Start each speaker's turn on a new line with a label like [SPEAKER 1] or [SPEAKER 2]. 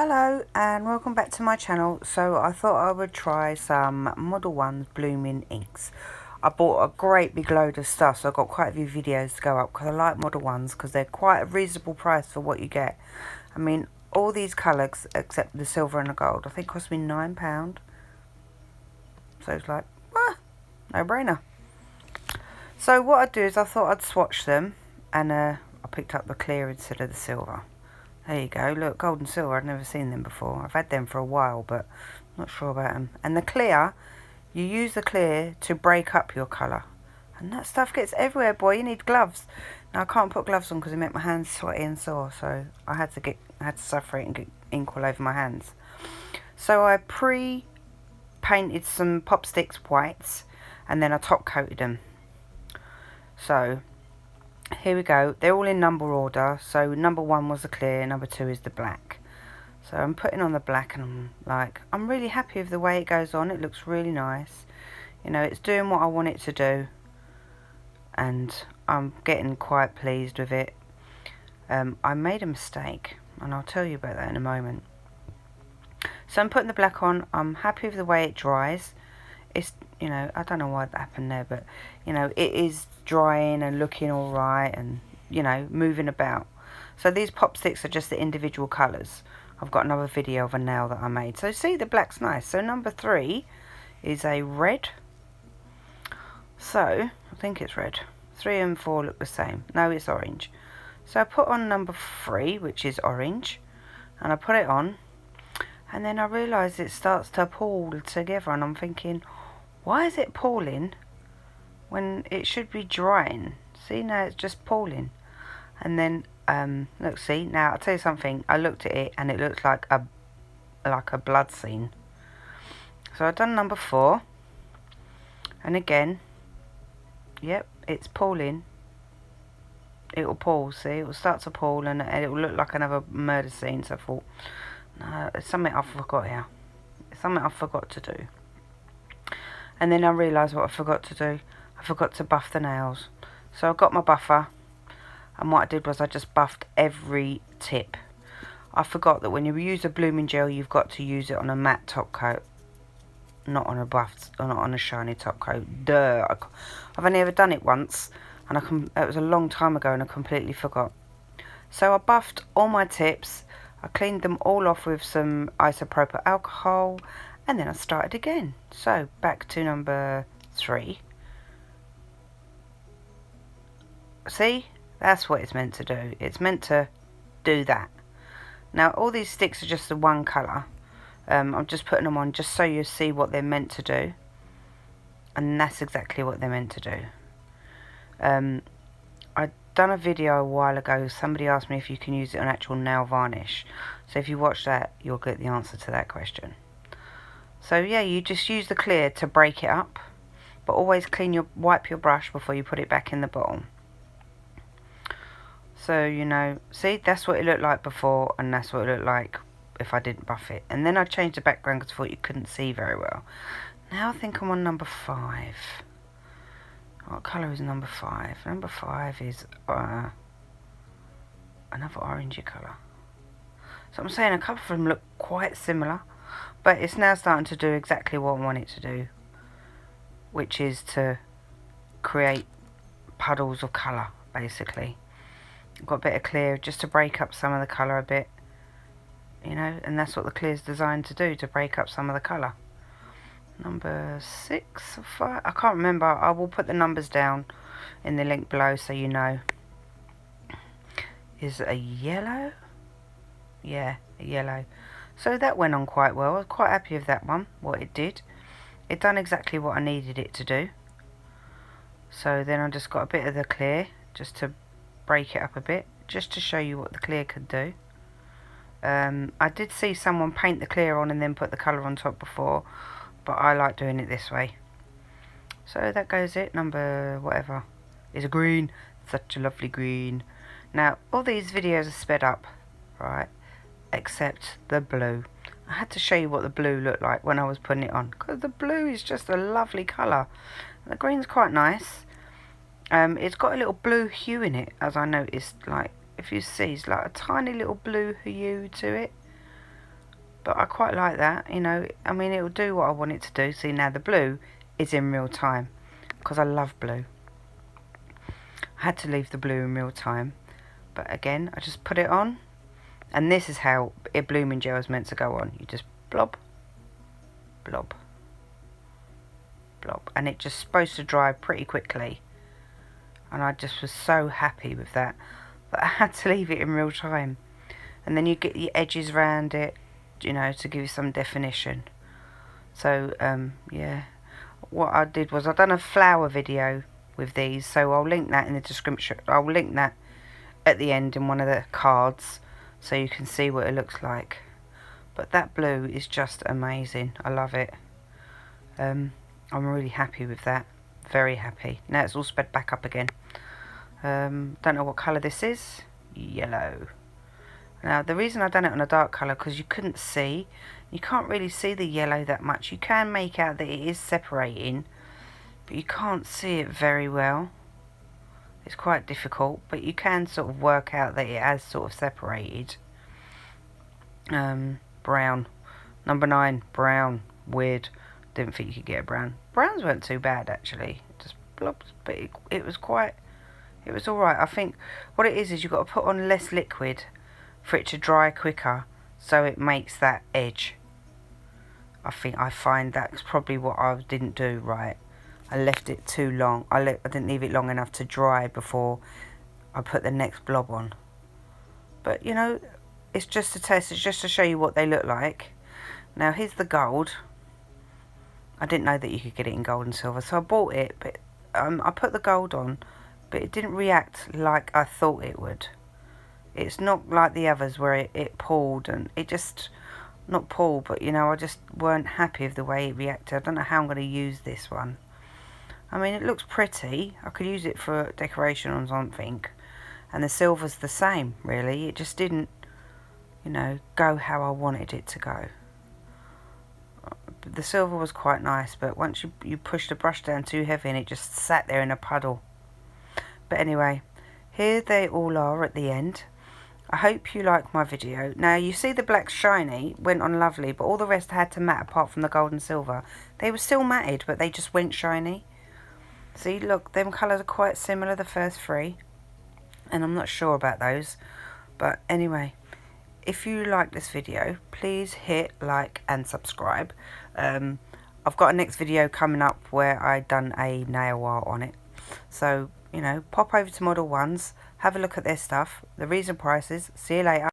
[SPEAKER 1] Hello and welcome back to my channel. So I thought I would try some ModelOnes Blooming Inks. I bought a great big load of stuff, so I've got quite a few videos to go up because I like ModelOnes because they're quite a reasonable price for what you get. I mean, all these colours except the silver and the gold I think cost me £9. So it's like, no brainer. So what I'd do is I thought I'd swatch them, and I picked up the clear instead of the silver. There you go, look, gold and silver, I've never seen them before. I've had them for a while, but I'm not sure about them. And the clear, you use the clear to break up your colour. And that stuff gets everywhere, boy, you need gloves. Now, I can't put gloves on because it make my hands sweaty and sore, so I had to suffer it and get ink all over my hands. So I pre-painted some pop sticks whites, and then I top coated them. So here we go, they're all in number order. So number 1 was the clear, number 2 is the black. So I'm putting on the black, and I'm really happy with the way it goes on. It looks really nice, you know, it's doing what I want it to do, and I'm getting quite pleased with it. I made a mistake, and I'll tell you about that in a moment. So I'm putting the black on. I'm happy with the way it dries. It's, you know, I don't know why that happened there, but you know, it is drying and looking all right, and you know, moving about. So these pop sticks are just the individual colours. I've got another video of a nail that I made. So see, the black's nice. So number 3 is a red. So I think it's red. 3 and 4 look the same. No, it's orange. So I put on number 3, which is orange, and I put it on, and then I realise it starts to pool together, and I'm thinking, why is it pooling when it should be drying? See, now it's just pooling. And then look, see, now I'll tell you something, I looked at it and it looks like a blood scene. So I've done number 4, and again, yep, it's pooling. It will pool, see, it will start to pool, and it will look like another murder scene. So I thought, no, it's something I forgot here. It's something I forgot to do. And then I realised what I forgot to do. I forgot to buff the nails. So I got my buffer, and what I did was I just buffed every tip. I forgot that when you use a blooming gel, you've got to use it on a matte top coat, not on a buffed, or not on a shiny top coat. Duh. I've only ever done it once, and it was a long time ago, and I completely forgot. So I buffed all my tips. I cleaned them all off with some isopropyl alcohol, and then I started again. So back to number 3. See, that's what it's meant to do. It's meant to do that. Now all these sticks are just the one colour. I'm just putting them on just so you see what they're meant to do, and that's exactly what they're meant to do. I'd done a video a while ago. Somebody asked me if you can use it on actual nail varnish. So if you watch that, you'll get the answer to that question. So yeah, you just use the clear to break it up, but always wipe your brush before you put it back in the bottle. So, you know, see, that's what it looked like before, and that's what it looked like if I didn't buff it. And then I changed the background because I thought you couldn't see very well. Now I think I'm on number 5. What colour is number 5? Number 5 is another orangey colour. So I'm saying a couple of them look quite similar, but it's now starting to do exactly what I want it to do, which is to create puddles of colour, basically. I've got a bit of clear just to break up some of the colour a bit, you know, and that's what the clear is designed to do, to break up some of the colour. Number 6 or 5, I can't remember. I will put the numbers down in the link below so you know. Is a yellow? Yeah, a yellow. So that went on quite well. I was quite happy with that one, what it did. It done exactly what I needed it to do. So then I just got a bit of the clear just to break it up a bit, just to show you what the clear could do. I did see someone paint the clear on and then put the colour on top before, but I like doing it this way. So that goes it. Number whatever is a green. Such a lovely green. Now all these videos are sped up, right, except the blue. I had to show you what the blue looked like when I was putting it on, because the blue is just a lovely colour. The green's quite nice. It's got a little blue hue in it, as I noticed. Like, if you see, it's like a tiny little blue hue to it. But I quite like that, you know. I mean, it will do what I want it to do. See, now the blue is in real time because I love blue. I had to leave the blue in real time. But again, I just put it on. And this is how a blooming gel is meant to go on. You just blob, blob, blob. And it's just supposed to dry pretty quickly. And I just was so happy with that I had to leave it in real time. And then you get the edges around it, you know, to give you some definition. So yeah, what I did was I done a flower video with these, so I'll link that in the description. I'll link that at the end in one of the cards so you can see what it looks like. But that blue is just amazing. I love it. I'm really happy with that, very happy. Now it's all sped back up again. Don't know what colour this is. Yellow. Now the reason I've done it on a dark colour, because you couldn't see, you can't really see the yellow that much. You can make out that it is separating, but you can't see it very well. It's quite difficult, but you can sort of work out that it has sort of separated. Brown. Number 9, brown. Weird. Didn't think you could get a brown. Browns weren't too bad actually. Just blobs, but it was quite, it was alright. I think what it is you've got to put on less liquid for it to dry quicker, so it makes that edge. I find that's probably what I didn't do right. I left it too long. I didn't leave it long enough to dry before I put the next blob on. But you know, it's just a test. It's just to show you what they look like. Now here's the gold. I didn't know that you could get it in gold and silver, so I bought it. But I put the gold on, but it didn't react like I thought it would. It's not like the others where it pulled, and it just, not pulled, but you know, I just weren't happy with the way it reacted. I don't know how I'm going to use this one. I mean, it looks pretty. I could use it for decoration on something. And the silver's the same, really. It just didn't, you know, go how I wanted it to go. The silver was quite nice, but once you push the brush down too heavy and it just sat there in a puddle. But anyway, here they all are at the end. I hope you like my video. Now you see the black shiny went on lovely, but all the rest had to matte apart from the gold and silver. They were still matted, but they just went shiny. See, look, them colours are quite similar, the first 3. And I'm not sure about those. But anyway, if you like this video, please hit like and subscribe. I've got a next video coming up where I done a nail art on it. So, you know, pop over to ModelOnes, have a look at their stuff, the reason prices. See you later.